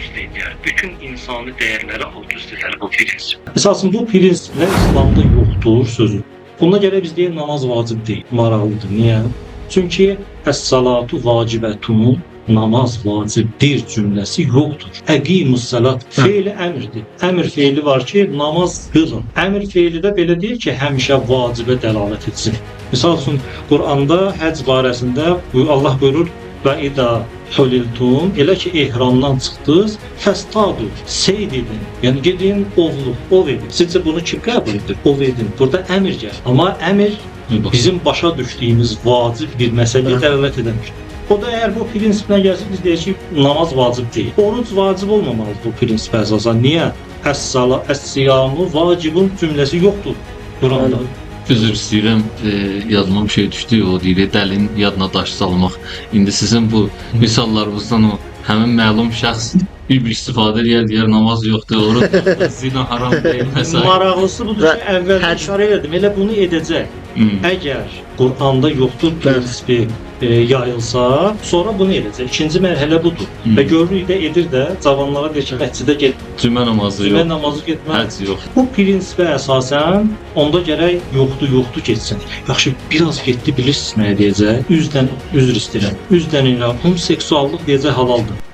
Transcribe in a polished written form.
alt-üst edir. Bütün insani dəyərləri alt-üst edər bu prinsip. Əsasında bu prinsiplər İslamda yoxdur sözü. Buna görə biz deyək namaz vacib deyil, maraqlıdır. Niyə? Çünki əs-salatu vacibətun, namaz vacibdir cümləsi yoxdur. Əqimus-salat feili əmrdir. Əmr feili var ki, namaz qılın. Əmr feili də belə deyir ki, həmişə vacibə dəlalət etsin. Misal üçün, Quranda həcc barəsində Allah buyurur, və idə huliltum, elə ki, ehramdan çıxdınız, fəstadu, seyd edin. Yəni, gedin, ov edin. Sizcə bunu kim qəbul edir? Ov edin. Burada əmr gəlir. Amma əmr bizim başa düşdüyümüz vacib bir məsələyə dəlalət edəmir. O da əgər bu prinsiplə gəlsin, biz deyək ki, namaz vacib deyil. Oruc vacib olmamalıdır bu prinsipə əsasən. Niyə? Əs-siyamu vacibun cümləsi yoxdur Quranda. Üzr istəyirəm, yadıma bir şey düşdü, o deyir, dəlin yadına daş salmaq. İndi sizin bu misallarınızdan o həmin məlum şəxs bir istifadə deyər, namaz yoxdur, oruç zina haram deyil, məsələn. Maraqlısı budur ki, əvvəldə işarə edim, elə bunu edəcək. Əgər Quranda yoxdur prinsipi yayılsa, sonra bunu edəcək. İkinci mərhələ budur. Və görürük də edir də, cavanlara deyir ki, məscidə get. Cümə namazı yox. Cümə namazı getmək. Həcc yox. Bu prinsipə əsasən onda gərək yoxdur getsin. Yaxşı, biraz getdi bilirsiniz nəyə deyəcək? Üzr istəyirəm. Üzdən ilə homoseksuallıq deyəcək halaldır.